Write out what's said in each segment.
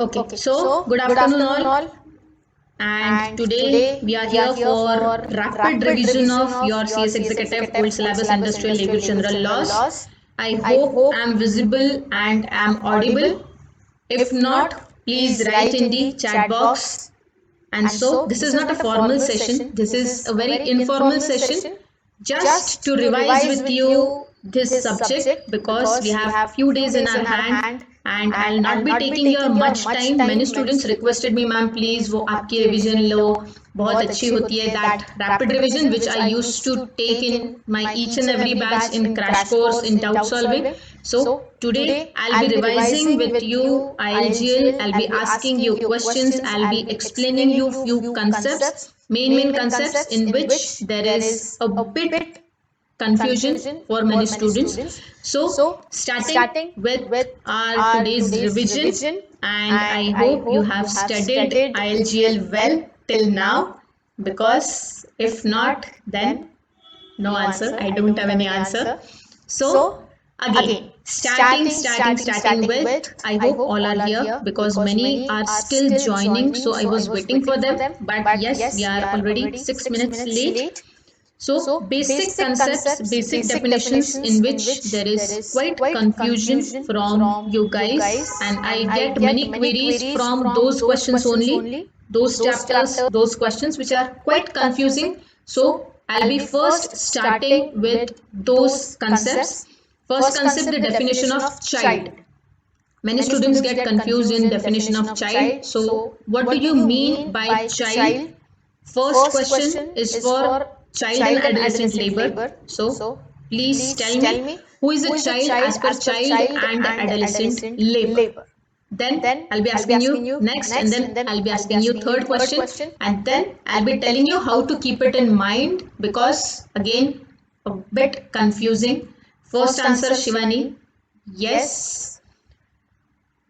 Okay, so good afternoon all, and today we are here for rapid revision of your CS Executive Old Syllabus Industrial Legal General Laws. I hope I am visible and am audible. If not, please write in the chat box. And so, this is not a formal session, this is a very informal session just to revise with you this subject because we have few days in our hand and I'll not be taking your much time. Many students requested me, ma'am, please वो आपकी revision लो, बहुत अच्छी होती है that rapid revision which I used to take in my each and every batch in crash course in doubt solving. So today I'll be revising with you ILGL. I'll be asking you questions. I'll be explaining you few concepts, main concepts in which there is a bit confusion for many students. So starting with our today's revision, and I hope you have studied ILGL well till now, because if not, then no answer. I don't have any answer. So again, starting with, I hope all are here because many are still joining. So I was waiting for them, but yes, we are already 6 minutes late. So basic concepts, basic definitions in which there is quite confusion from you guys, and I get many queries from those questions only, those chapters, those questions which are quite confusing. So I'll be first starting with those concepts. First concept, the definition of child. Many students get confused in definition of child. So what do you mean by child? First question is for child and adolescent labor. So please tell me, who is a child as per child and adolescent labor? Then I'll be asking you next, and then I'll be asking you third question, and then I'll be telling you how to keep it in mind, because again a bit confusing. First answer, Shivani, yes.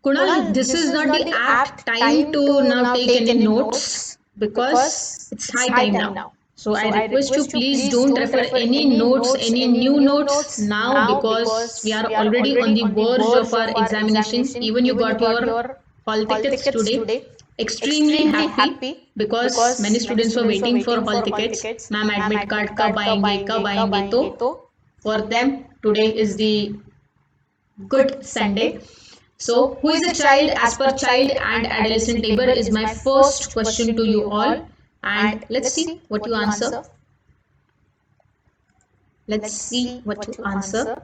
Kunal, this is not the apt time to now take any notes because it's high time now. So I request you, please don't refer any notes, any new notes now, because we are already on the verge of our examination. Even you got your hall tickets today. Extremely happy because many students were waiting for hall tickets. Ma'am, admit card कब आएंगे तो for them today is the good Sunday. So, who is a child as per child and adolescent labor is my first question to you all. And let's see what you answer. Let's see what you answer.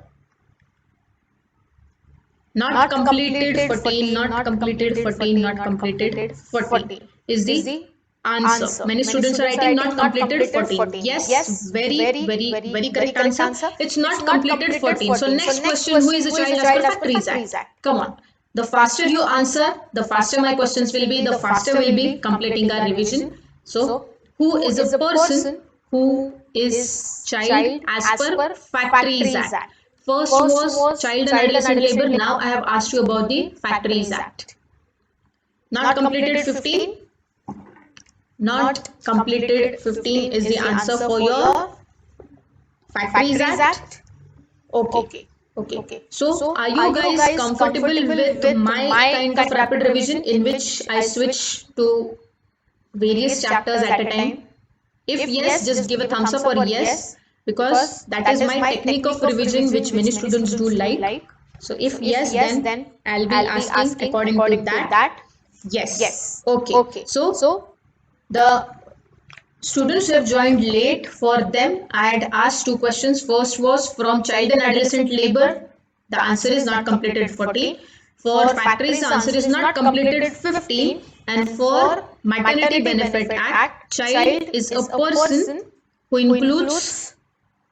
Not completed 14, not completed 14, not completed 14 is the answer. Many students are writing not completed 14. Yes, very correct answer. It's not completed 14. So next question, who is a child as per Factories Act? Come on. The faster you answer, the faster my questions will be, the faster will be completing our revision. So who is a person who is child as per Factories Act? First was child and adolescent labor. Now I have asked you about the Factories Act. Not completed 15. Not completed 15 is the answer for your Factories Act. Okay. So are you guys comfortable with my kind of rapid revision in which I switch to various chapters at a time? If yes, just give a thumbs up or yes, because that is my technique of revision which many students do like. So if yes, then I'll be asking according to that. Yes. Okay. So the students who have joined late, for them I had asked two questions. First was from child and adolescent labor. The answer is not completed 14. For factories, the answer is not completed 15. And for Maternity Benefit Act, child is a person who includes,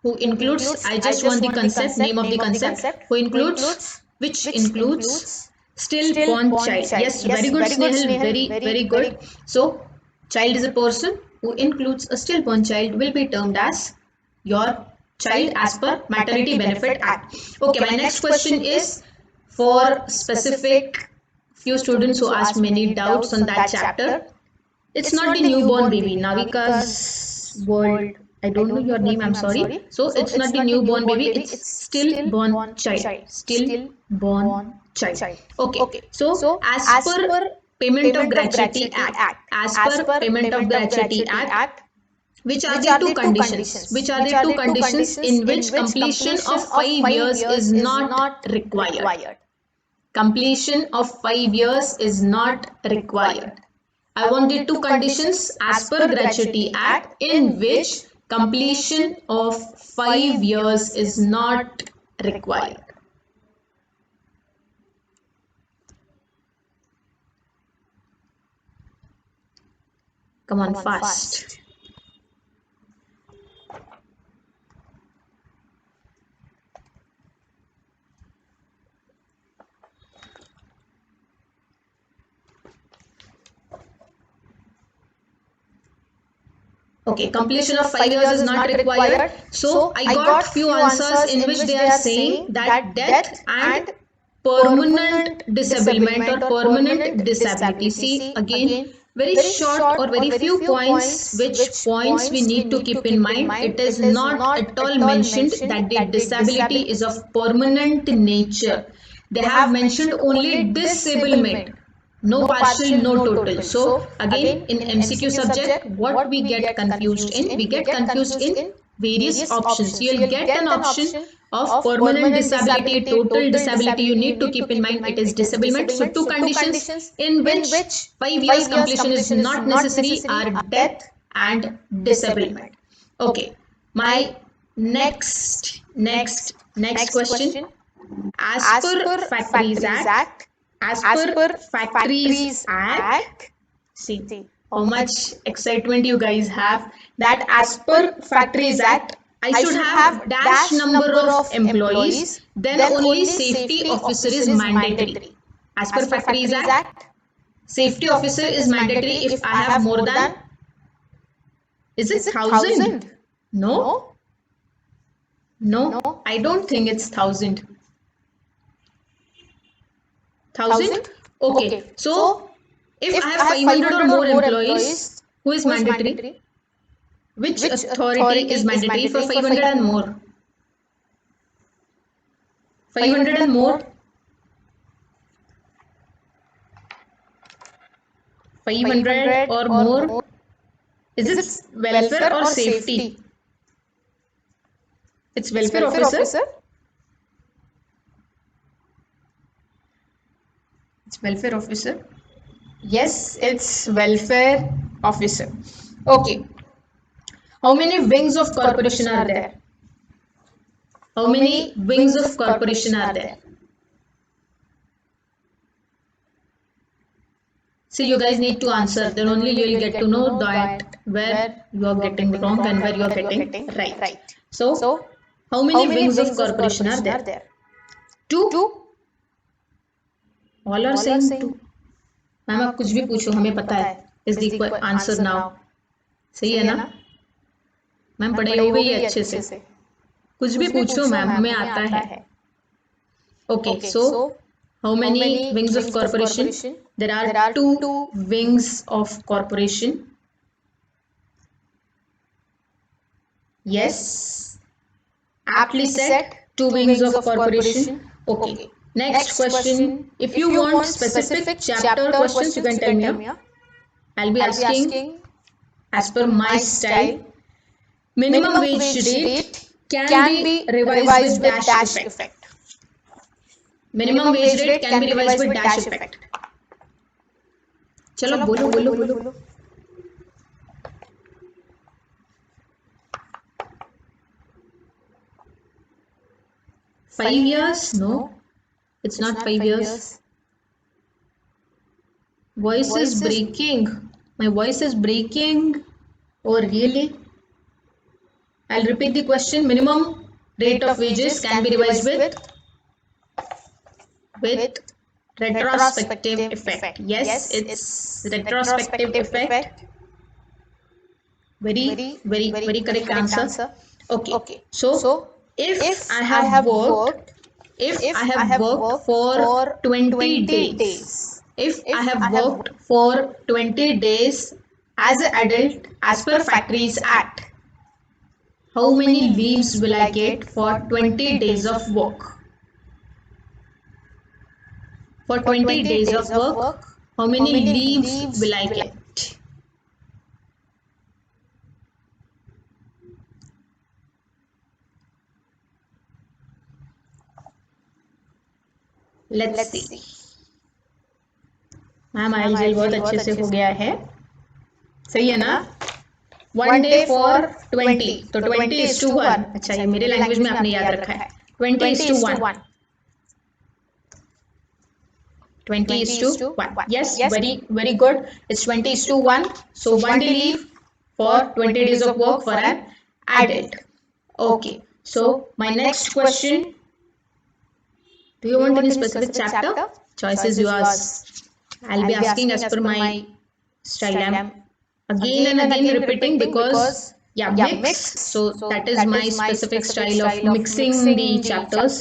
I just want the concept, name of the concept, who includes, which includes stillborn child. Yes, very good, Snehal, very good. So child is a person who includes a stillborn child will be termed as your child as per Maternity Benefit Act. Okay, my next question is for specific few students who asked many doubts on that chapter. It's not the newborn baby, Navika's world. I don't know your name, I'm sorry. So it's not the newborn baby, it's stillborn child. Stillborn child. Okay, so as per Payment of Gratuity Act. As per Payment of Gratuity Act, which are the two conditions? Which are the two conditions in which completion of 5 years is not required? Completion of 5 years is not required. I want the two conditions as per Gratuity Act in which completion of 5 years is not required. Come on, fast. Okay, completion of 5 years is not required. So I got few answers in which they are saying that death and permanent disablement or permanent disability. See, again, very short or very few points, which points we need to keep in mind. It is not at all mentioned that the disability is of permanent nature. They have mentioned only disablement. No partial, no total. So again, in MCQ subject, what we get confused in? We get confused in various options. You'll get an option of permanent disability, total disability. You need to keep in mind it is disablement. So two conditions in which 5 years completion is not necessary are death and disablement. Okay, my next question. As per Factories Act, as per Factories Act, see how much excitement you guys have, that as per Factories Act, I should have dash number of employees, then only safety officer is mandatory. As per Factories Act, safety officer is mandatory if I have more than, is it 1,000? No, I don't think it's 1,000. 1,000? Okay. So, if I have 500 or more employees, who is mandatory? Which authority is mandatory for 500 and more? 500 and more? 500 or more? Is it welfare or safety? It's welfare officer? It's welfare officer. Yes, it's welfare officer. Okay. How many wings of corporation are there? How many wings of corporation are there? See, you guys need to answer. Then only you will get to know that where you are getting wrong and where you are getting right. So, how many wings of corporation are there? 2. All are saying 2. Ma'am आप कुछ भी पूछो, हमें पता है. Is the answer now. सही है ना मैम? पढ़ाई हो गई है अच्छे से. कुछ भी पूछो मैम, हमें आता है. Okay, so how many wings of corporation? There are 2 wings of corporation. Yes, aptly said, 2 wings of corporation. Okay. Next question. If you want specific chapter questions, you can tell me. I'll be asking as per my style. Minimum wage rate can be revised with dash effect. Minimum wage rate can be revised with dash effect. चलो बोलो. 5 years? No. It's not 5 years. Voice is breaking. My voice is breaking. Oh, really? I'll repeat the question. Minimum rate of wages can be revised with retrospective effect. Yes, it's retrospective effect. Very correct answer. Okay. So, if I have worked for 20 days, if I have worked for 20 days as an adult as per Factories Act, how many leaves will I get for 20 days of work? For 20 days of work, How many leaves will I get? Let's see. Ma'am आइलजेल बहुत अच्छे से हो गया है, सही है ना? 1 day for 20, तो 20:1. अच्छा, ये मेरे लैंग्वेज में आपने याद रखा है. 20:1. 20:1. Yes, very good. It's 20:1. So 1 day leave for 20 days of work for an adult. Okay. So my next question. Do you want any specific chapter? Choice is yours. I'll be asking as per my style. I'm again and again repeating because mix. So that is my specific style of mixing the chapters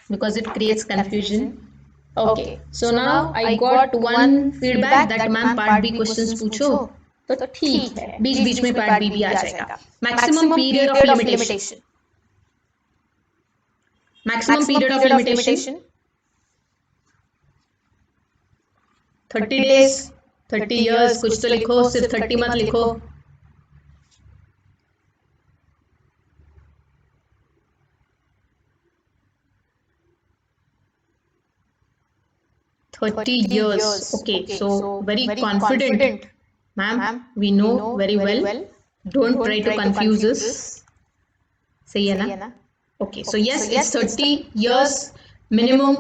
because it creates confusion. Okay. So now I got one feedback that ma'am part B questions पूछो, तो ठीक है, बीच बीच में part B भी आ जाएगा. Maximum period of limitation. Maximum period of limitation 30 days, 30 years. कुछ तो लिखो, सिर्फ 30 मत लिखो. $30 years. Okay, so very confident. Ma'am, we know very well. Don't try to confuse us. सही है ना? Okay, so yes, it's 30 years minimum.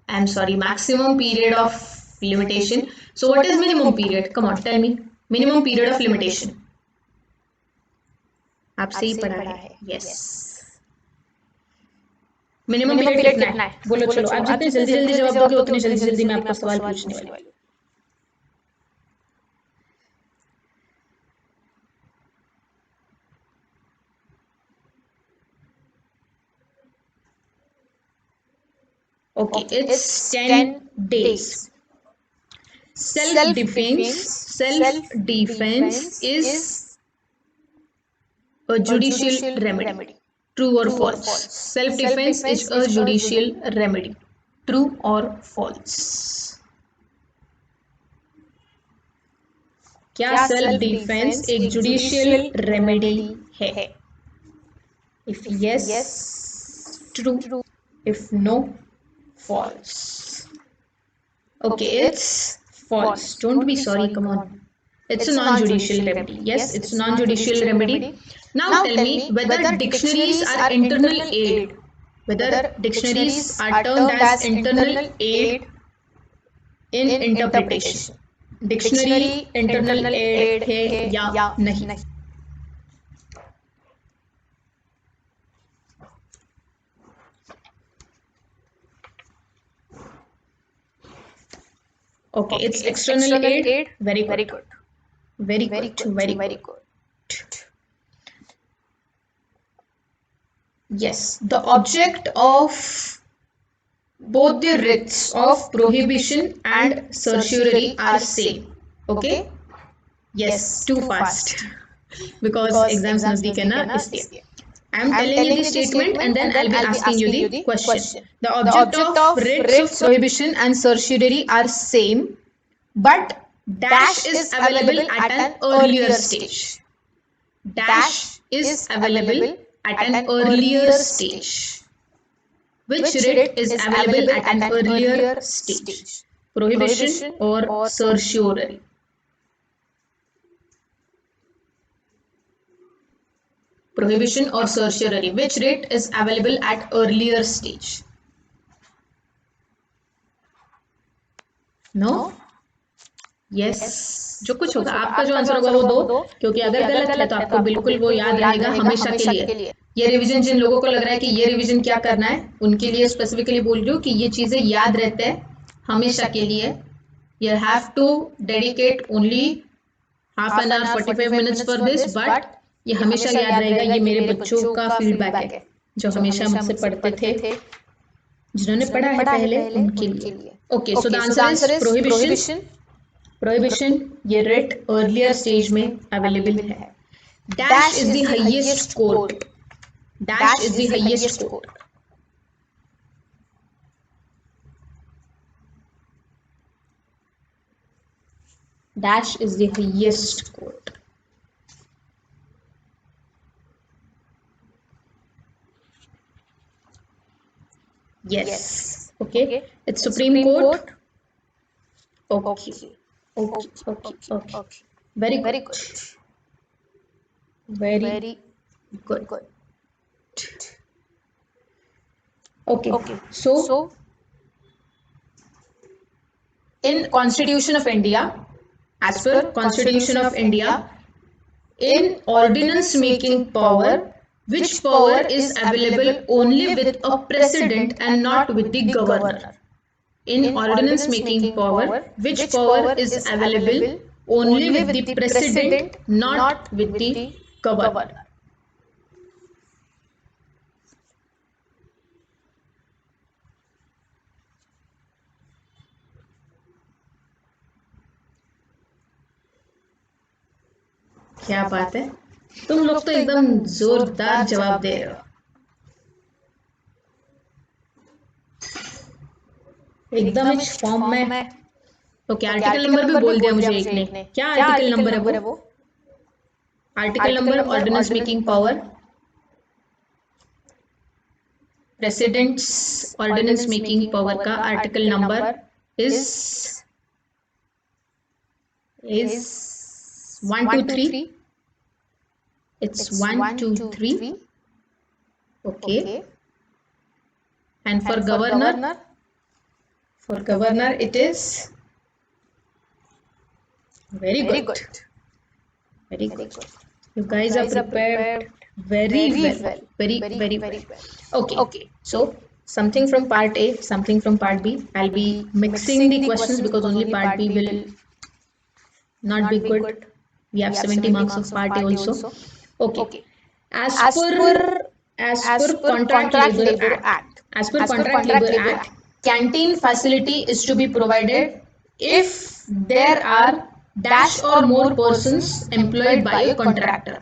I'm sorry, maximum period of limitation. So what is minimum period? Come on, tell me. Minimum period of limitation. आप सही पढ़ा है. Yes. Minimum period कितना है? बोलो चलो. आप जितने जल्दी जल्दी जवाब दोगे उतने जल्दी जल्दी मैं आपको सवाल पूछने वाली हूँ. Okay, it's 10 days. Self-defense is a judicial remedy. True or false? Self-defense is a judicial remedy. True or false? क्या सेल्फ डिफेंस एक जुडिशियल रेमेडी है? If yes, true. If no, false. Okay, it's false. Don't be sorry, come on. It's a non-judicial remedy. Yes, it's a non-judicial remedy. Now tell me whether dictionaries are internal aid. Whether dictionaries are termed as internal aid in interpretation. Dictionary internal aid है या नहीं? Okay, it's external aid. Very good. Very good. Yes, the object of both the writs of prohibition and certiorari are same. Okay? Yes, too fast. Because exams nazdik hai na, isliye. I am telling you the statement and then I'll be asking you the question. The object of writs of prohibition and certiorari are same, but dash is available at an earlier stage. Dash is available at an earlier stage. Which writ is available at an earlier stage? Prohibition or certiorari? Prohibition or certiorari? Which writ is available at earlier stage? No? Yes. जो कुछ होगा, आपका जो answer होगा वो दो, क्योंकि अगर गलत है तो आपको बिल्कुल वो याद रहेगा हमेशा के लिए. ये रिवीजन जिन लोगों को लग रहा है कि ये रिवीजन क्या करना है, उनके लिए स्पेसिफिकली बोल रही हूँ कि ये चीजें याद रहते हैं हमेशा के लिए. You have to dedicate only half an hour 45 minutes for this, but ये हमेशा याद रहेगा. ये मेरे बच्चों का फीडबैक है जो हमेशा मुझसे पढ़ते थे, जिन्होंने पढ़ा है पहले उनके लिए. Okay, so the answer is prohibition. Prohibition ये रिट अर्लियर स्टेज में अवेलेबल है. Dash is the highest court. Dash is the highest court. Dash is the highest court. Yes. Okay. It's Supreme Court. Okay. Okay. Very good. Very good. Okay. So in Constitution of India, as per Constitution of India, in ordinance making power, which power is available only with a president and not with the governor? In ordinance making power, which power is available only with the president, not with the governor? क्या बात है, तुम लोग तो एकदम जोरदार जवाब दे रहे हो, एकदम इस फॉर्म में। ओके, आर्टिकल नंबर भी बोल दिया मुझे एक ने। क्या आर्टिकल नंबर है वो? Article number ordinance making power, president's ordinance making power का article number is 1 2 3. It's 1 2 3. Okay. And for governor? For governor it is very good. Very good. You guys are prepared very well. Very well. Okay. So something from part A, something from part B. I'll be mixing the questions because only part B will not be good. We have 70 marks of part A also. Okay. As per Contract Labor Act. As per Contract Labor Act, canteen facility is to be provided if there are dash or more persons employed by a contractor.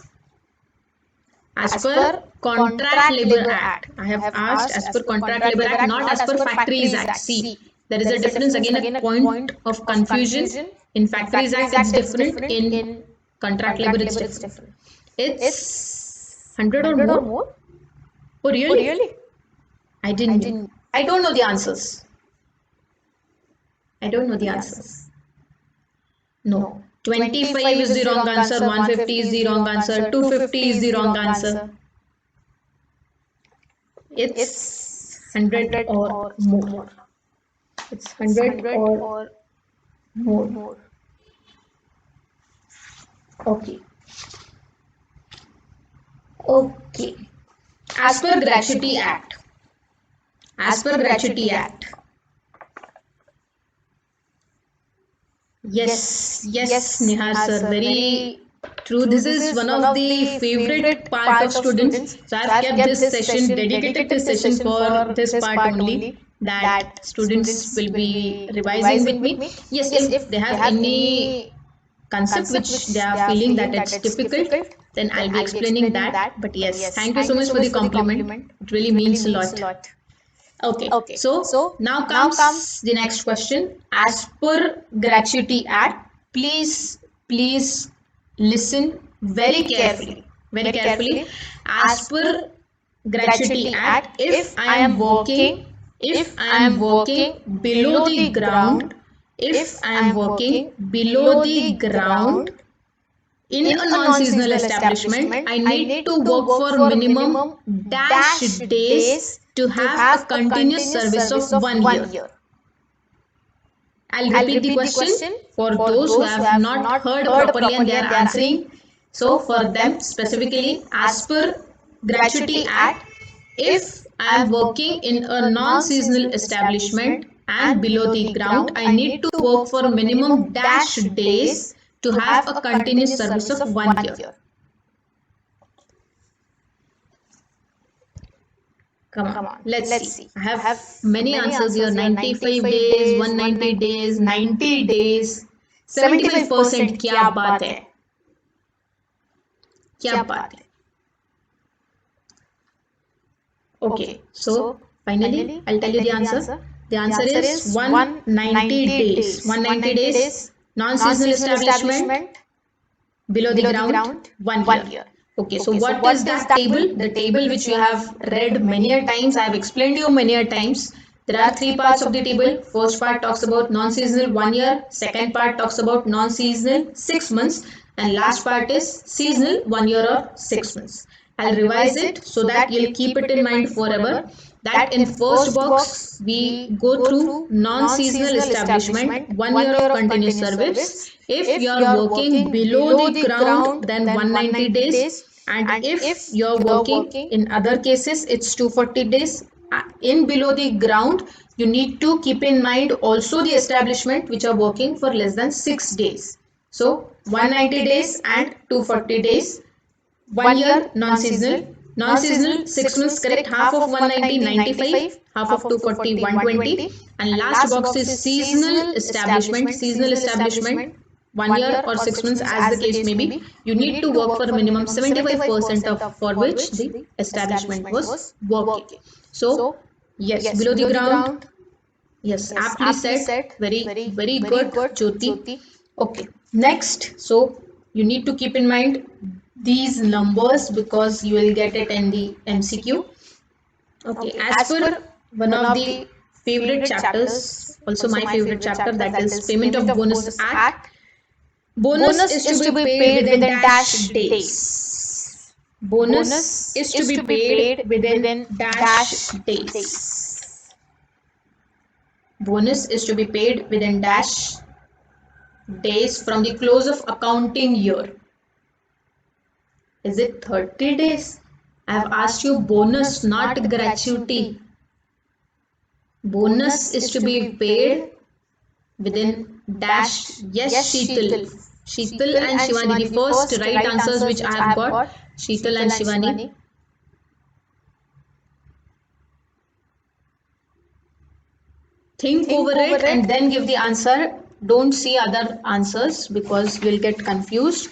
As per Contract Labor Act, I have asked as per Contract Labor Act, not as per Factories Act. See, there is a difference, again a point of confusion. In Factories Act it's different, in Contract Labor it's different. It's 100 or more. Oh really? I don't know the answers. I don't know the answers. No. 25 is the wrong answer, 150 is the wrong answer, 250 is the wrong answer. It's 100 or more. It's 100 or more. Okay. As per Gratuity Act. Yes, Nihar sir, very true. This is one of the favorite part of students. So I have kept this session, dedicated this session for this part only, that students will be revising with me. Yes, if they have any concept which they are feeling that it's difficult, then I'll be explaining that. But yes, thank you so much for the compliment. It really means a lot. Okay. So now comes the next question. As per Gratuity Act, please listen very carefully. As per Gratuity Act, if I am working below the ground, in a non-seasonal establishment, I need to work for minimum dash days to have a continuous service of 1 year. I'll repeat the question for those who have not heard properly and they are answering. So for them specifically, as per Gratuity Act, if I am working in a non-seasonal establishment and below the ground, I need to work for minimum dash days to have a continuous service of 1 year. Come on, let's see. I have many answers here. 95 days, 190 days, 90 days, 75%. क्या बात है? Okay, so finally I'll tell you the answer. The answer is 190 days. 190 days Non-seasonal establishment, below the ground, 1 year. Okay, so what is that table? The table which you have read many a times. I have explained you many a times. There are three parts of the table. First part talks about non-seasonal 1 year. Second part talks about non-seasonal 6 months. And last part is seasonal 1 year or 6 months. I'll revise it so that you'll keep it in mind forever. That in first box we go through non-seasonal establishment, 1 year of continuous service. If you are working below the ground, then 190 days. And if you're working in other cases, it's 240 days. In below the ground, you need to keep in mind also the establishment which are working for less than 6 days. So 190 days and 240 days. 1 year non-seasonal. Non-seasonal 6 months, correct. Half of 190 95, half of 240 120, and last box is seasonal establishment. Seasonal establishment 1 year or 6 months as the case may be. You need to work for minimum 75% of for which the establishment was working. So yes, below the ground. Yes, aptly said. Very good, Jyoti. Okay, next. So you need to keep in mind these numbers because you will get it in the MCQ. Okay, as per one of the favorite chapters, also my favorite chapter, that is Payment of Bonus Act. Bonus is to be paid within dash days. Bonus is to be paid within dash days. Bonus is to be paid within dash days from the close of accounting year. Is it 30 days? I have asked you bonus, not gratuity. Bonus is to be paid within dash. Yes, Sheetal. Sheetal and Shivani, the first right answers which I have got. Sheetal and Shivani. Think over it and then give the answer. Don't see other answers because we'll get confused.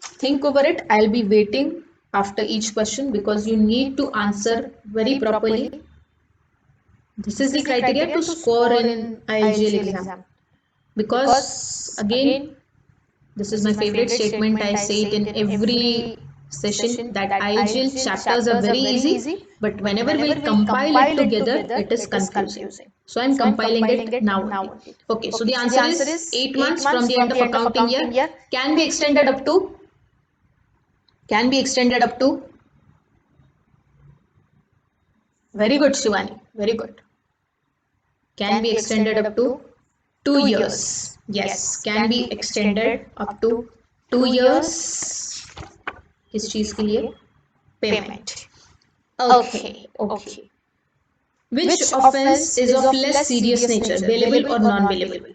Think over it. I'll be waiting after each question because you need to answer very properly. This is the criteria to score in ILGL exam. Because again, this is my favorite statement. I say it in every session that ILGL chapters are very easy, but whenever we'll compile it together, it is confusing. So I'm compiling it now. Okay, so the answer is 8 months from the end of accounting year. Can be extended up to? Very good, Shivani. Very good. Can be extended up to 2 years. Yes, can be extended up to 2 years. किस चीज के लिए? Payment. Okay. Which offense is of less serious nature, bailable or non-bailable?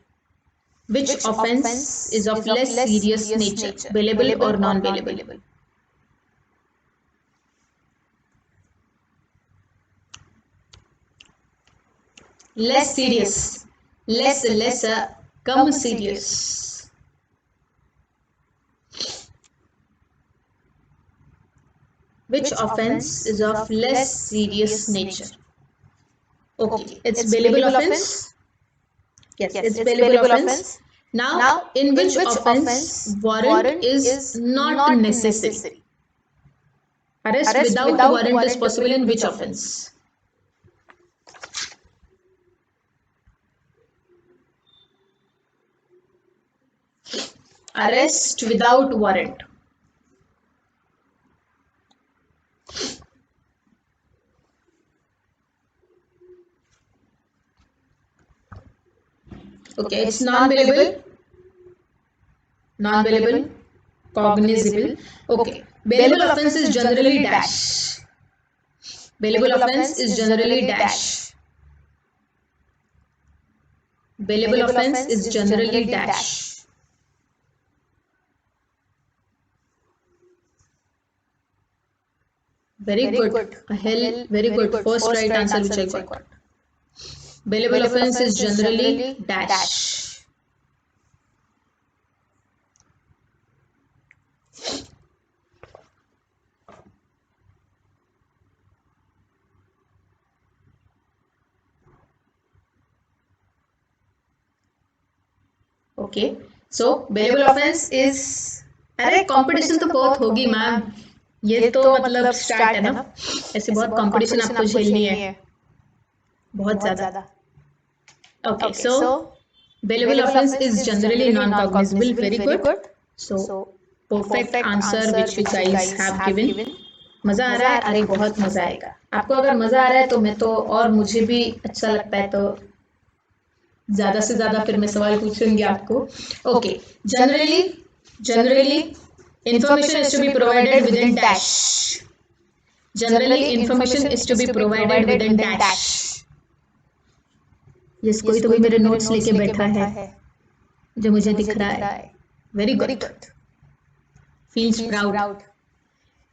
Which offense is of less serious nature, bailable or non-bailable? Less serious. Lesser, come serious. Which offense is of less serious nature? Okay, it's bailable offense. Yes, it's bailable offense. Now, in which offense warrant is not necessary? Arrest without warrant is possible in which offense? Arrest without warrant. Okay, it's non-bailable. Cognizable. Okay, bailable offense is generally dash. Bailable offense is generally dash. Bailable offense is generally dash. Very good. Ahel, very good. First right answer which I got. Bailable offense is generally dash. Okay. So bailable offence is, अरे competition तो बहुत होगी ma'am, ये तो मतलब start है ना, ऐसे बहुत कंपटीशन आपको झेलनी है, बहुत ज्यादा. Okay, so bailable offence is generally non cognizable. Very good. So perfect answer which you guys have given. मजा आ रहा है? अरे बहुत मजा आएगा. आपको अगर मजा आ रहा है तो मैं तो, और मुझे भी अच्छा लगता है तो ज्यादा से ज्यादा फिर मैं सवाल पूछूंगी आपको. Okay, generally generally information is to be provided within dash. Generally information is to be provided within dash. yes, कोई तो भी मेरे नोट्स लेके बैठा है जो मुझे दिख रहा है. Very good. feels proud.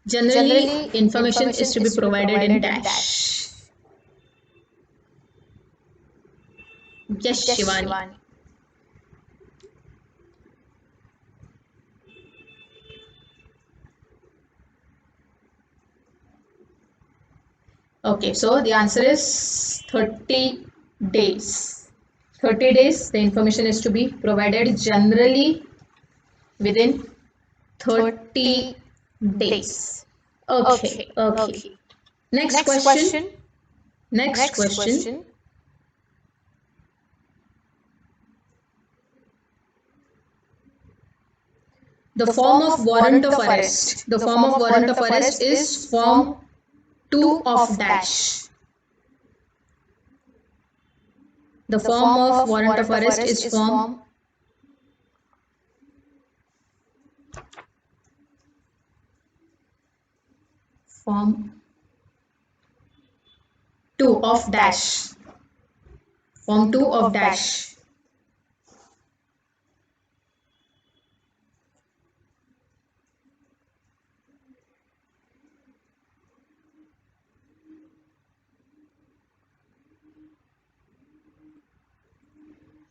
Generally information is to be provided in dash. yes, Shivani. Okay, so the answer is 30 days. 30 days the information is to be provided generally within 30 days. Okay. Next question. The form of warrant of arrest. The form of warrant of arrest is form 2 of dash. The form of warrant of arrest is form 2 of dash. Form 2 of dash.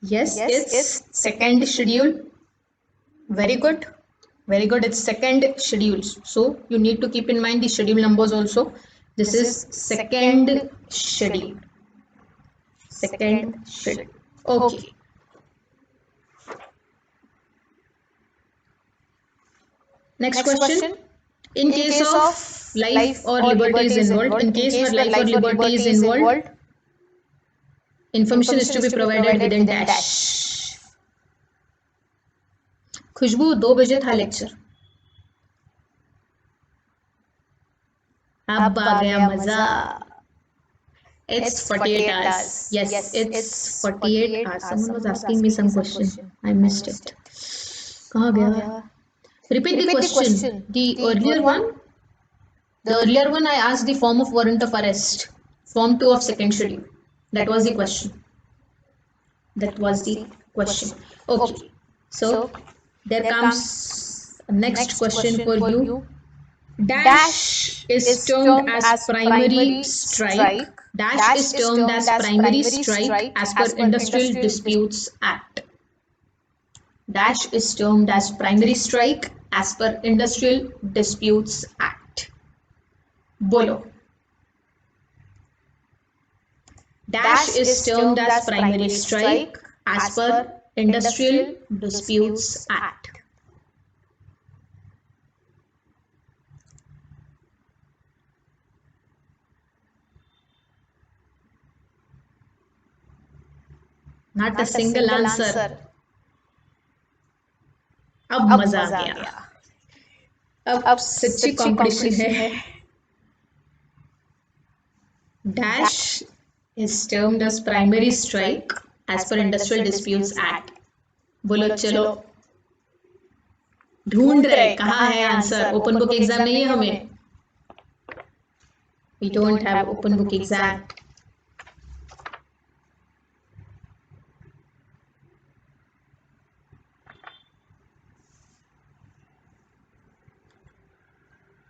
Yes, it's second schedule. Very good. It's second schedule. So you need to keep in mind the schedule numbers also. This is second schedule. Okay. Next question. In case of life or liberty is involved, in case where life or liberty is involved, information is to be provided within dash. खुशबू 2 बजे था lecture. अब आ गया मजा. It's 48 hours. Yes, it's 48 hours. Someone was asking me some question. I missed it. कहाँ गया? Repeat the question. The earlier one. The earlier one I asked the form of warrant of arrest. Form 2 of second schedule. That was the question. Okay. So there comes next question for you. Dash is termed as primary strike. Dash is termed as primary strike as per Industrial Disputes Act. Dash is termed as primary strike as per Industrial Disputes Act. Bolo. Dash is termed as primary strike as per Industrial Disputes Act. Not a single answer. अब मजा आ गया. अब सच्ची competition है. Dash is termed as primary strike as per Industrial Disputes Act. बोलो चलो. ढूंढ रहे कहाँ है आंसर. ओपन बुक एग्जाम नहीं है हमें. We don't have open book exam.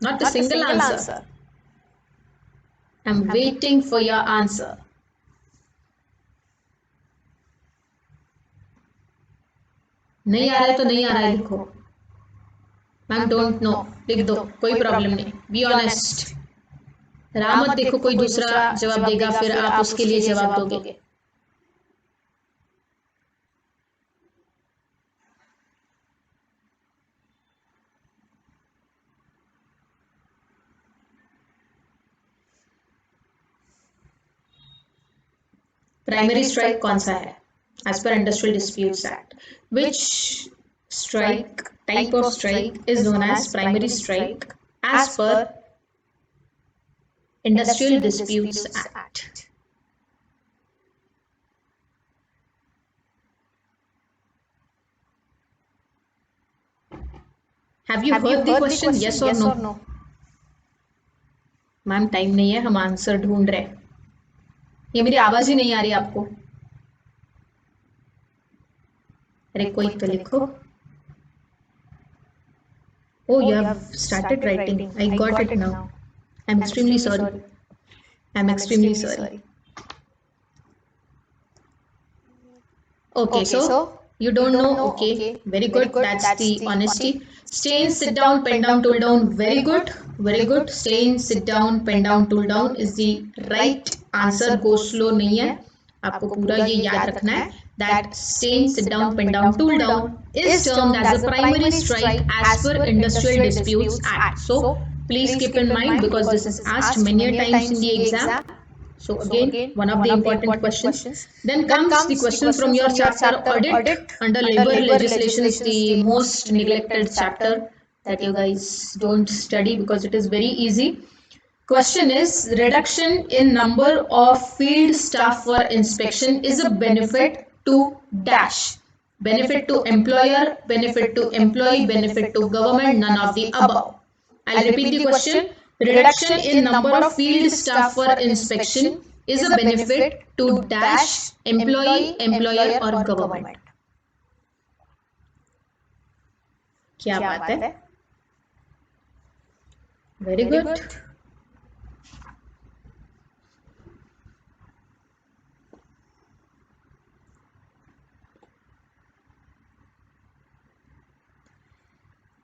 Not a single answer. I'm waiting for your answer. नहीं आ रहा है तो नहीं आ रहा है लिखो. मैम डोंट नो लिख दो, कोई प्रॉब्लम नहीं. Be honest. रामत देखो कोई दूसरा जवाब देगा फिर आप उसके लिए जवाब दोगे. प्राइमरी स्ट्राइक कौन सा है as per industrial disputes act? Which strike type of strike is known as primary strike as per industrial disputes act? Have you heard the question? Yes or no? Ma'am time नहीं है, हम answer ढूंढ रहे हैं. ये मेरी आवाज ही नहीं आ रही आपको? अरे कोई तो लिखो. Oh, you have started writing. I got it now. I'm extremely sorry. I'm extremely sorry. Okay, so you don't know. Okay, very good. That's the honesty. Stay in, sit down, pen down, tool down. Very good. Very good. Stay in, sit down, pen down, tool down is the right answer. Go slow नहीं है. आपको पूरा ये याद रखना है. That stay in, sit down, pen down, tool down is termed as a primary strike as per Industrial Disputes Act. So please keep in mind because this is asked many times in the exam. So again, one of the important questions. Then comes the question from your chapter audit under labor legislations, the most neglected chapter that you guys don't study because it is very easy. Question is, reduction in number of field staff for inspection is a benefit to dash. Benefit to employer, benefit to employee, benefit to government, none of the above. I'll repeat the question. Reduction in number of field staff for inspection is a benefit to dash employee, employer or government. क्या बात है? Very good.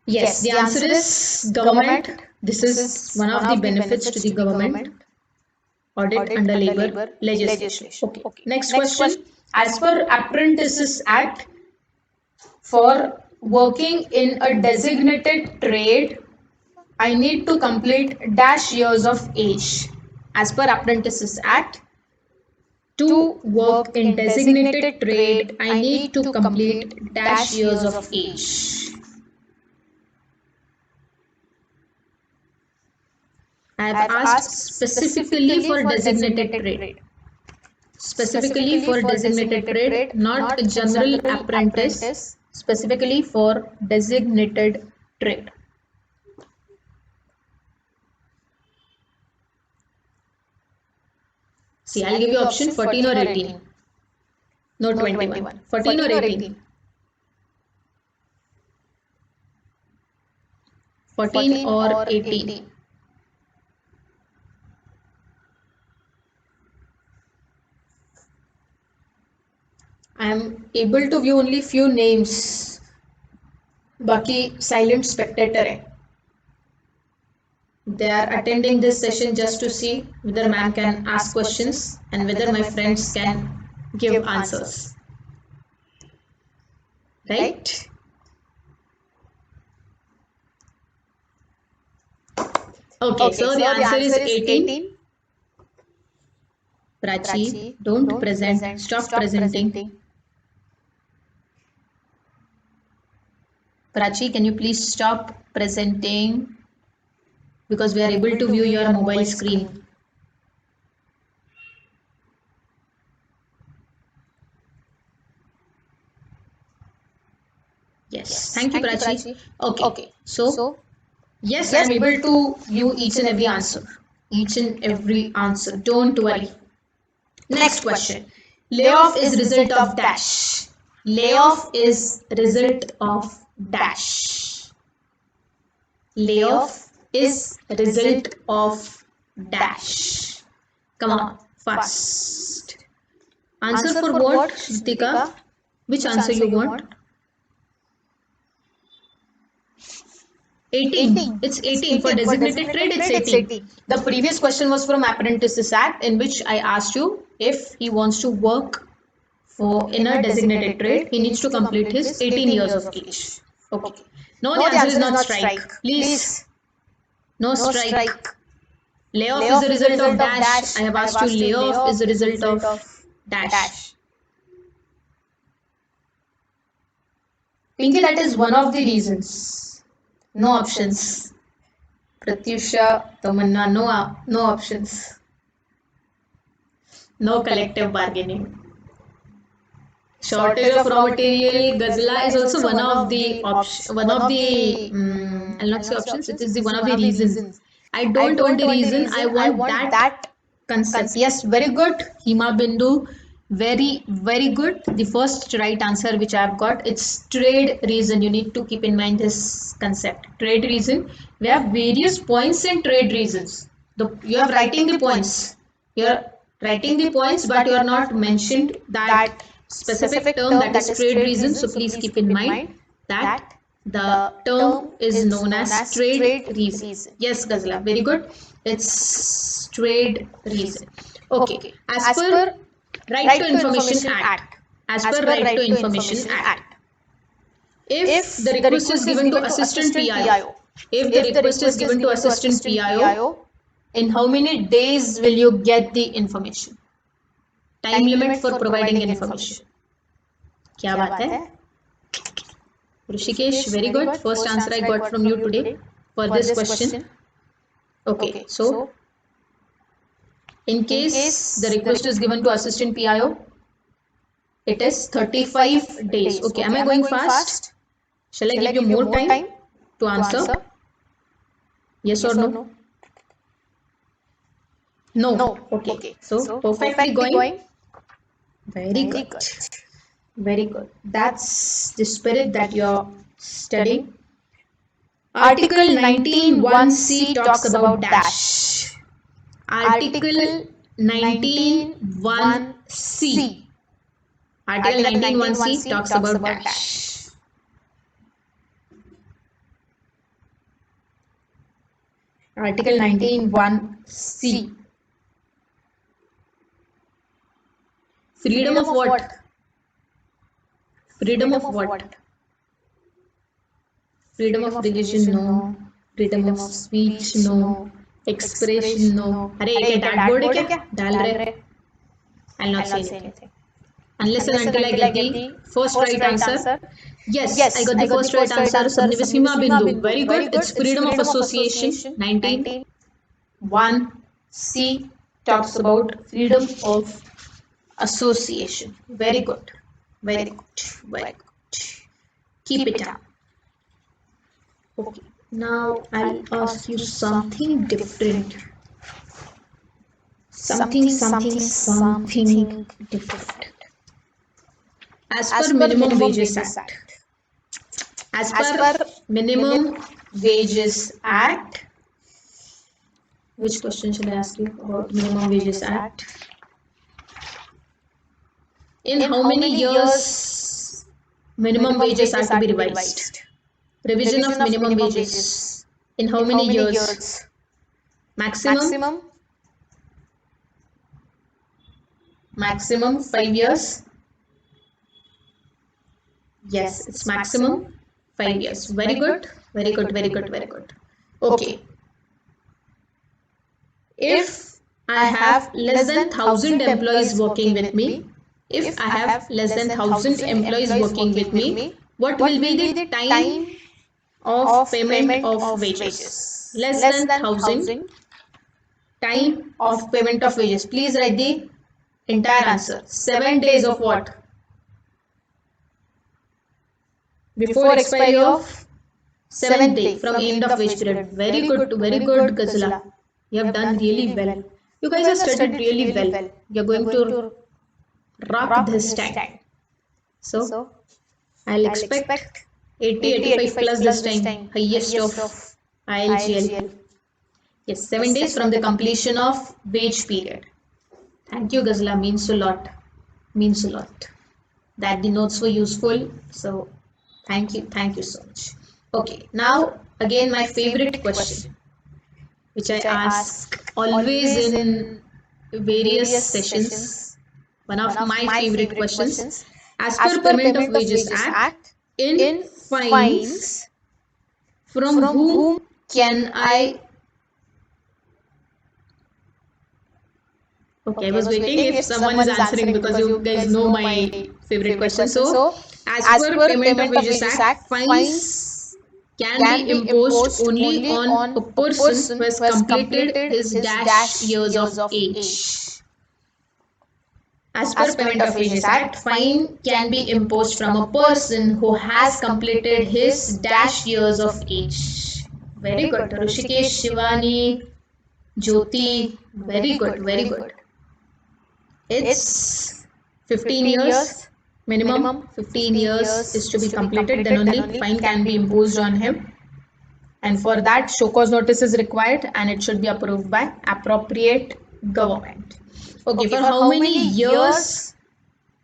Yes, the answer is government. This is one of the benefits to the government. Audit under labor legislation. Okay. Next question. As per Apprentices Act, for working in a designated trade, I need to complete dash years of age. As per Apprentices Act, to work in designated trade, I need to complete dash years of age. I have asked specifically for designated trade. Specifically for designated trade, not a general apprentice. Specifically for designated trade. See, I'll give you option 14 or 18. No, 21. 14 or 18? 14 or 18? I am able to view only few names. बाकी silent spectator है. They are attending this session just to see whether ma'am can ask questions and whether my friends can give answers. Right? Okay, so the answer is 18. Prachi, don't present. Stop presenting. Prachi, can you please stop presenting? Because we are able to view your mobile screen. Yes, thank you, Prachi. Okay. So yes, I am able to view each and every answer. Each and every answer. Don't worry. Next question. Layoff is result of dash. Layoff is result of dash. Layoff is result of dash. Come on, fast. Answer for what, Shrutika? Which answer you want? 18. It's 18. For designated trade, it's 18. The previous question was from Apprentices Act, in which I asked you if he wants to work in a designated trade, he needs to complete his 18 years of age. Okay. No, the answer is not strike. Please. No strike. Layoff is the result of dash. I have asked you layoff is the result of dash. Pinky, that is one of the reasons. No options. Pratyusha, Tamanna, no options. No collective bargaining. Shortage of raw material, Ghazala is also one of the I'll not say options, it is the one of the reasons. I don't want the reason, I want that concept. Yes, very good. Hima Bindu, very good. The first right answer which I have got, it's trade reason. You need to keep in mind this concept. Trade reason. We have various points in trade reasons. You are writing the points. You're writing the points, but you are not mentioned that specific term, that is trade reason. So please keep in mind that the term is known as trade reason. Yes, Ghazala, very good. It's trade reason. Okay. As per Right to Information Act. As per Right to Information Act. If the request is given to Assistant PIO, in how many days will you get the information? Time limit for providing information. क्या बात है? Rishikesh, very good. First answer I got from you today for this question. Okay, so in case the request is given to Assistant PIO, it is 35 days. Okay, am I going fast? Shall I give you more time to answer? Yes or no? No. Okay. So perfectly going. Very good. Very good. That's the spirit that you're studying. Article 19(1)(c) talks about dash. Article 19(1)(c). Article 19(1)(c) talks about dash. Article 19(1)(c). Freedom of what? Freedom of what? Freedom of religion, no. Freedom of speech, no. Expression, no. अरे ये क्या dart board है क्या? डाल रहे? I'll not say anything. Unless and until I get the first right answer. Yes, I got the first right answer. सबने बस Hima Bindu. Very good. It's freedom of association. 19(1)(c) talks about freedom of association. Very good. Very good. Very good. Keep it up. Okay. Now I'll ask you something different. Something different. As per Minimum Wages Act. As per Minimum Wages Act. Which question should I ask you about Minimum Wages Act? In how many years Minimum Wages are to be revised? Revision of minimum wages. In how many years? Maximum? Maximum 5 years? Yes, it's maximum 5 years. Very good. Very good. Very good. Very good. Okay. If I have less than 1,000 employees working with me, if I have less than 1,000 employees working with me, what will be the time of payment of wages? Less than 1,000 time of payment of wages. Please write the entire answer. 7 days of what? Before expiry of 7th day from end of wage period. Very good, Ghazala. You have done really well. You guys have studied really well. You are going to rock this time. So I'll expect 80-85 plus this time. Highest of ILGL. Yes, 7 days from the completion of wage period. Thank you, Ghazala. Means a lot. Means a lot. That the notes were useful. So thank you so much. Okay, now again my favorite question, which I ask always in various sessions. One of my favorite questions. As per Payment of Wages Act, in fines, from whom can I Okay, I was waiting if someone is answering because you guys know my favorite question. So, as per Payment of Wages Act, fines can be imposed only on a person who has completed his dash years of age. As per Payment of Wages Act, fine can be imposed from a person who has completed his dash years of age. Very good. Rushikesh, Shivani, Jyoti, very good, very good. It's 15 years minimum. 15 years is to be completed, then only fine can be imposed on him. And for that, show cause notice is required and it should be approved by appropriate government. Okay, for how many years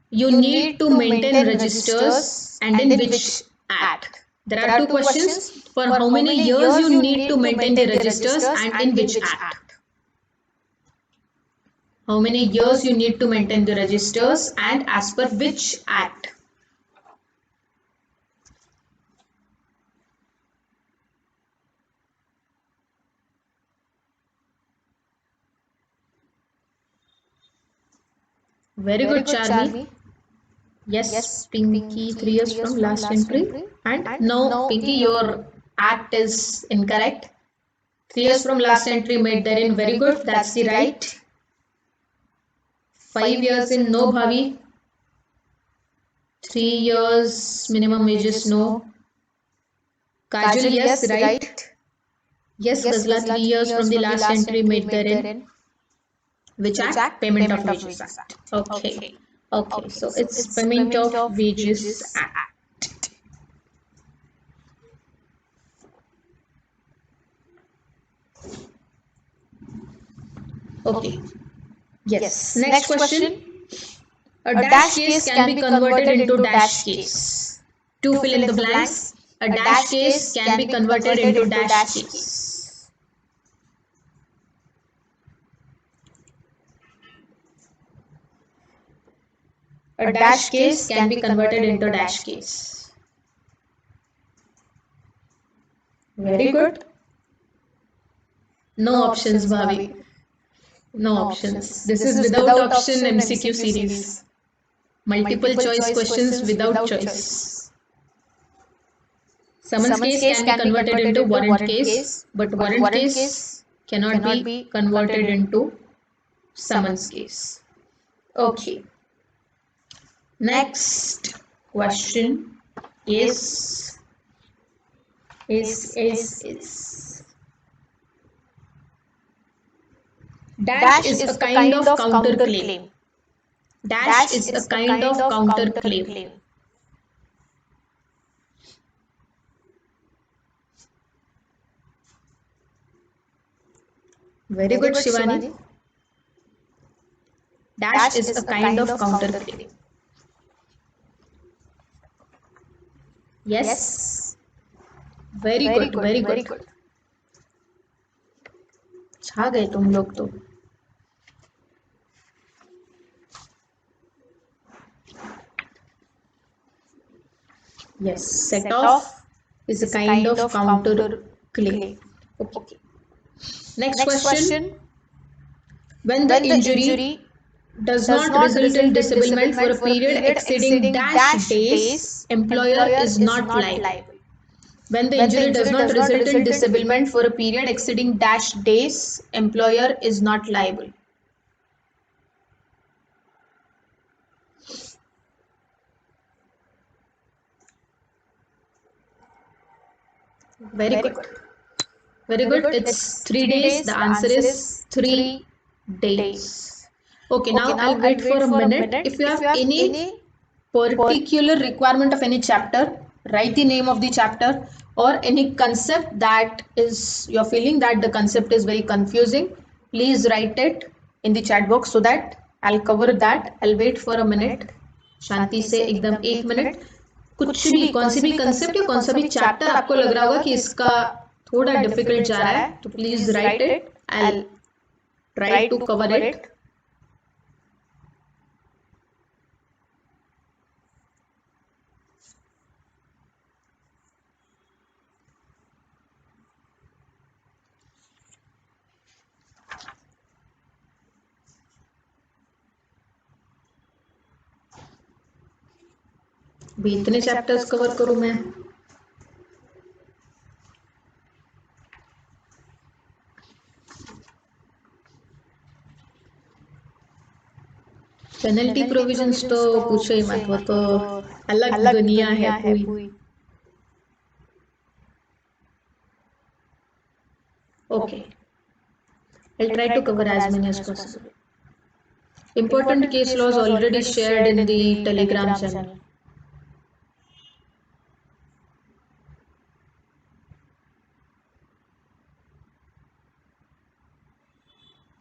you need to maintain registers and in which act? There are two questions. For how many years you need to maintain the registers and in which act? How many years you need to maintain the registers and as per which act? Very good, Charmi. Yes, Pinky, 3 years from last entry. And no, Pinky, your act is incorrect. 3 years from last entry made therein. Very good, that's the right. 5 years in no, Bhavi. 3 years minimum wages, no. Kajal, yes, right. Yes, Ghazla, 3 years from the last entry made therein. Which act? Payment of Wages Act. Okay. Okay, so it's Payment of Wages Act. Okay. Yes. Next question. A dash case can be converted into dash case. To fill in the blanks, a dash case can be converted into dash case. A dash case can be converted into dash case. Very good. No options, Bhavi. No options. This is without option MCQ series. Multiple choice questions without choice. Summons case can be converted into warrant case, but warrant case cannot be converted into summons case. Okay. Next question is dash is a kind of counterclaim. Dash is a kind of counterclaim. Very good, Shivani. Dash is a kind of counterclaim. Yes. Very good, very good. छा गए तुम लोग तो. Yes, set off is a kind of counter claim. Okay. Next question. When the injury does not result in disablement for a period exceeding dash days, employer is not liable. When the injury does not result in disablement for a period exceeding dash days, employer is not liable. Very good. Very good. It's 3 days. The answer is 3 days. Okay, now I'll wait for a minute. If you have any particular requirement of any chapter, write the name of the chapter or any concept that is you're feeling that the concept is very confusing. Please write it in the chat box so that I'll cover that. I'll wait for a minute. शांति से एकदम 1 minute. कुछ भी कौन सी भी concept या कौन सा भी चैप्टर आपको लग रहा होगा कि इसका थोड़ा डिफिकल्ट जा रहा है तो please write it. I will try to cover it. भी इतने चैप्टर्स कवर करूं मैं? पेनल्टी प्रोविजंस तो पूछो ही मत, वो तो अलग दुनिया है पूरी। Okay, I'll try to cover as many as possible. Important case laws already shared in the Telegram channel.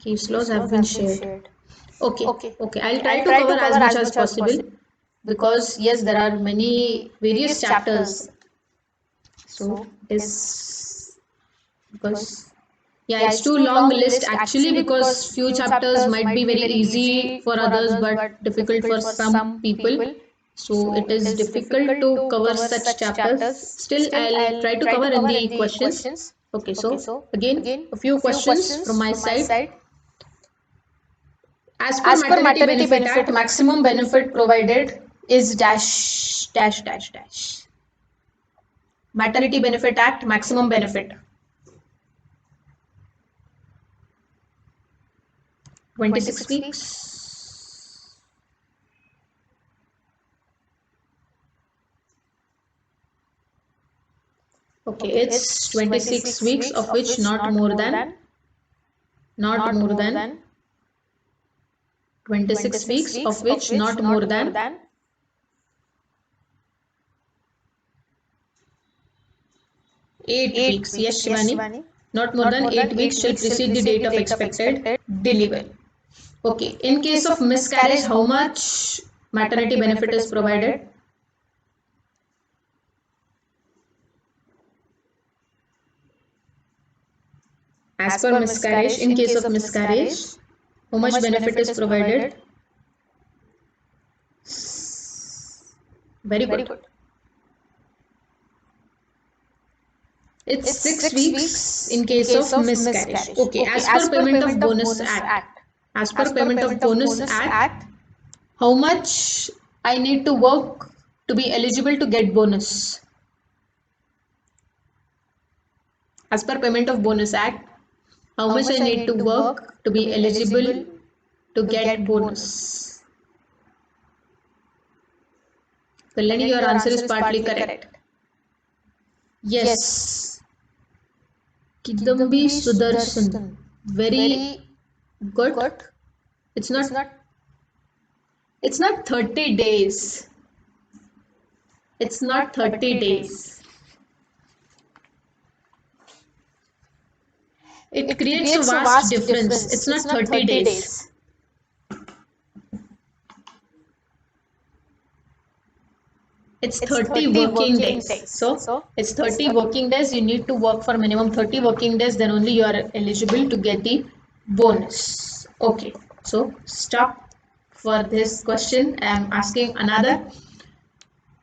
Case laws have been shared. Okay. I'll try to cover as much as possible because yes, there are many various chapters. So it is because it's too long list actually, because few chapters might be very easy for others but difficult for some people. So it is difficult to cover such chapters. Still, I'll try to cover in the questions. Okay, so again a few questions from my side. As per Maternity Benefit Act, maximum benefit provided is dash dash dash dash. Maternity Benefit Act, maximum benefit 26 weeks. Okay, it's 26 weeks of which not more than 26 weeks of which not more than 8 weeks. Yes, Shivani. Not more than 8 weeks shall precede the date of expected delivery. Okay, in case of miscarriage, how much maternity benefit is provided? As per miscarriage, in case of miscarriage, how much benefit is provided? Very good. It's 6 weeks in case of miscarriage. Okay, as per Payment of Bonus Act. As per Payment of Bonus Act, how much I need to work to be eligible to get bonus? As per Payment of Bonus Act, how much I need to work to be eligible to get bonus? Kalani, your answer is partly correct. Yes. Kidambi Sudarshan. Very good. It's not 30 days. It's not 30 days. It creates a vast difference. It's not 30 days. It's 30 working days. So it's 30 working days. You need to work for minimum 30 working days. Then only you are eligible to get the bonus. Okay. So stop for this question. I am asking another.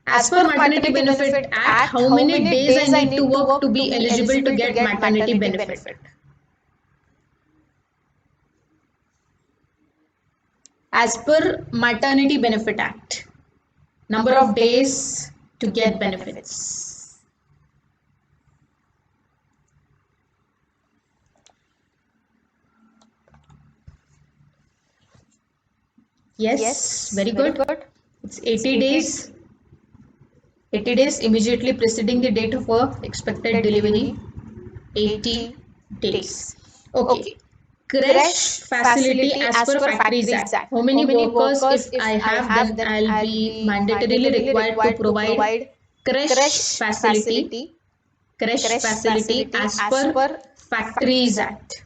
As per Maternity Benefit Act, how many days I need to work to be eligible to get maternity benefit? As per Maternity Benefit Act, number of days to get benefits. Yes, very good. It's 80 days. 80 days immediately preceding the date of expected delivery. 80 days. Okay. Creche facility as per Factories Act. How many workers if I have, then I'll be mandatorily required to provide creche facility. Creche facility as per Factories Act.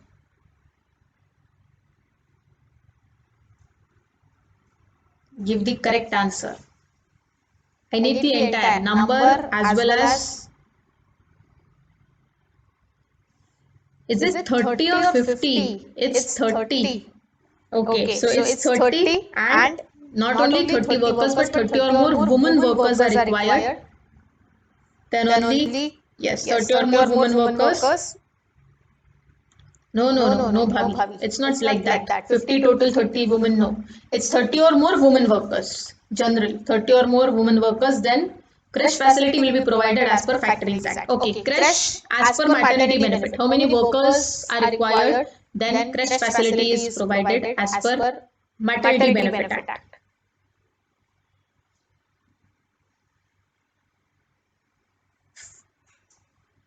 Give the correct answer. I need the entire number as well as. Is it 30 or 50? It's 30. Okay, so it's 30 and not only 30 workers but 30 or more women workers are required. Then only, yes, 30 or more women workers No, Bhavi. It's not like that. 50 total, 30 women, no. It's 30 or more women workers. General, 30 or more women workers, then creche facility will be provided as per Factories Act. Okay, creche as per maternity benefit. How many workers are required? Then creche facility is provided as per Maternity Benefit Act.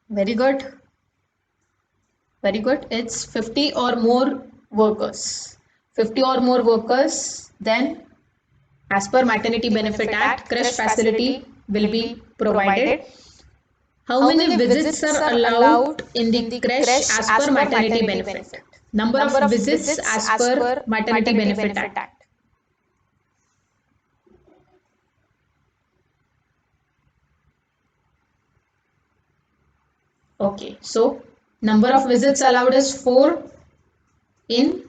Very good. Very good. It's 50 or more workers. 50 or more workers, then as per Maternity Benefit Act, creche facility will be provided. How many visits are allowed in the creche as per maternity benefit? Number of visits as per Maternity Benefit Act. Okay, so number of visits allowed is 4 in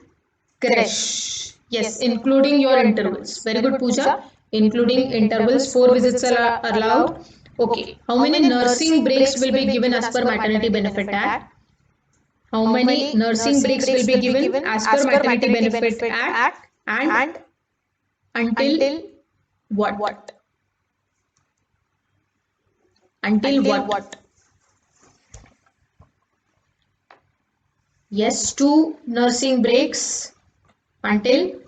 creche. Yes, including your intervals. Very good, Pooja. Including intervals, 4 visits are allowed. Okay, how many nursing breaks will be given as per Maternity Benefit Act? How many nursing breaks will be given as per Maternity Benefit Act and until what? Until what? Yes, 2 nursing breaks until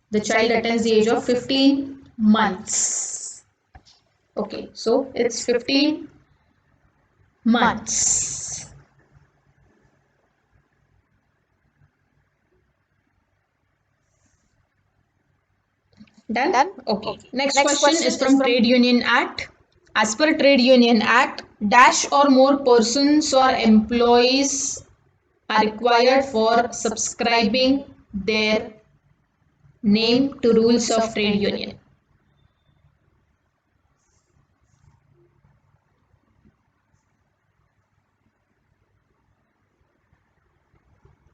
the child attains the age of 15 months. Okay, so it's 15 months. Done? Okay. Next question is from Trade Union Act. As per Trade Union Act, dash or more persons or employees are required for subscribing their name to rules of trade union.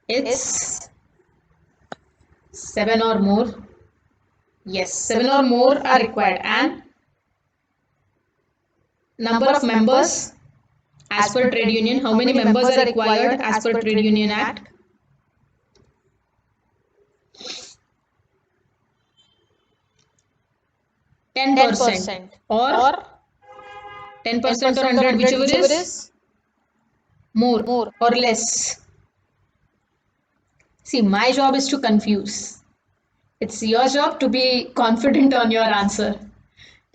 It's 7 or more. Yes, 7 or more are required. And number of members as per trade union. How many members are required as per Trade Union Act? 10% or 10% or 100, whichever is more or less. See, my job is to confuse. It's your job to be confident on your answer.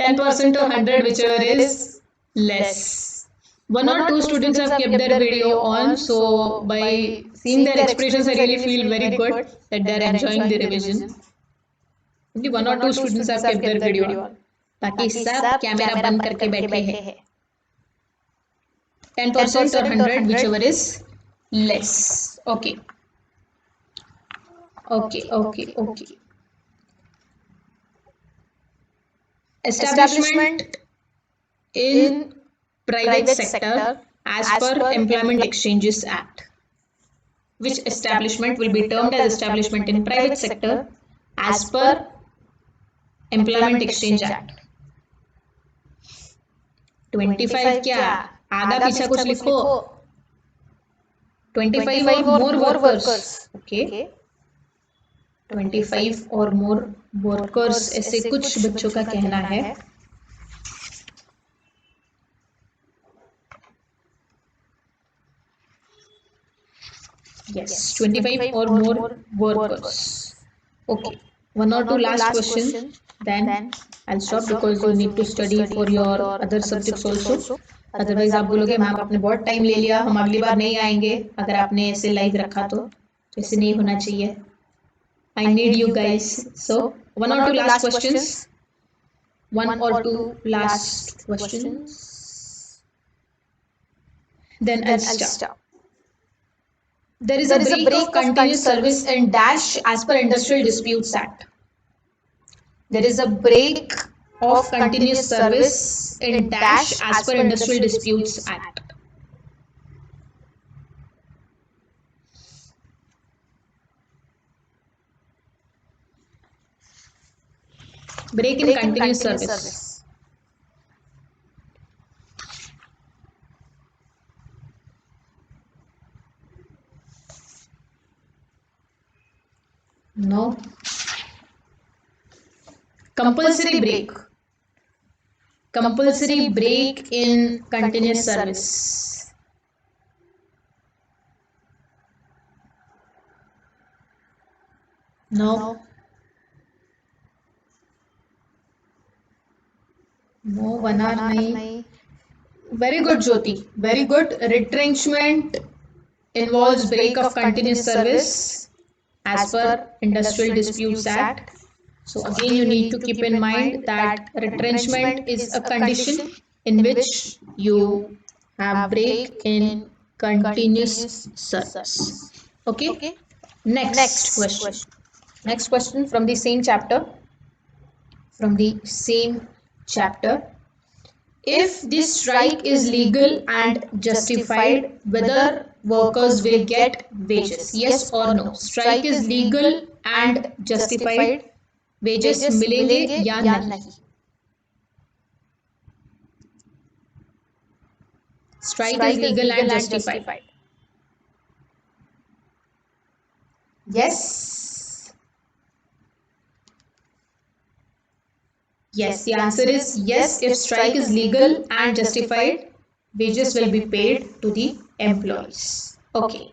10% or 100, whichever is less. 1 or 2 students have kept their video on, so by seeing their expressions, I really feel very good that they are enjoying the revision. Only 1 or 2 students have kept their video on. बाकी सब camera बंद करके बैठे हैं. 10% or 100, whichever is less. Okay. Establishment in private sector as per Employment Exchanges Act. Which establishment will be termed as establishment in private sector as per Employment Exchange Act? 25 क्या आगा पीछा कुछ लिखो. 25 or more workers. Okay. 25 or more workers ऐसे कुछ बच्चों का कहना है. Yes, 25 or more workers. Okay, 1 or 2 last question, then I'll stop because you need to study for your other subjects also. Otherwise आप बोलोगे मैम आपने बहुत टाइम ले लिया, हम अगली बार नहीं आएंगे अगर आपने ऐसे लाइव रखा तो ऐसे नहीं होना चाहिए. I need you guys. So 1 or 2 last questions. 1 or 2 last questions. Then I'll stop. There is a break of continuous service in dash as per Industrial Disputes Act. There is a break of continuous service in dash as per Industrial Disputes Act. Break in continuous service. compulsory break. Compulsory break in continuous service. No. No, 1 hour nahi. Very good, Jyoti. Very good. Retrenchment involves break of continuous service as per Industrial Disputes Act. So again, you need to keep in mind that retrenchment is a condition in which you have break in continuous service. Okay. Next question. Next question from the same chapter. From the same chapter. If this strike is legal and justified, whether workers will get wages? Yes or no? Strike is legal and justified, wages मिलेंगे या नहीं? Strike is legal and justified. Yes. Yes, the answer is yes. If strike is legal and justified, wages will be paid to the employees. Okay.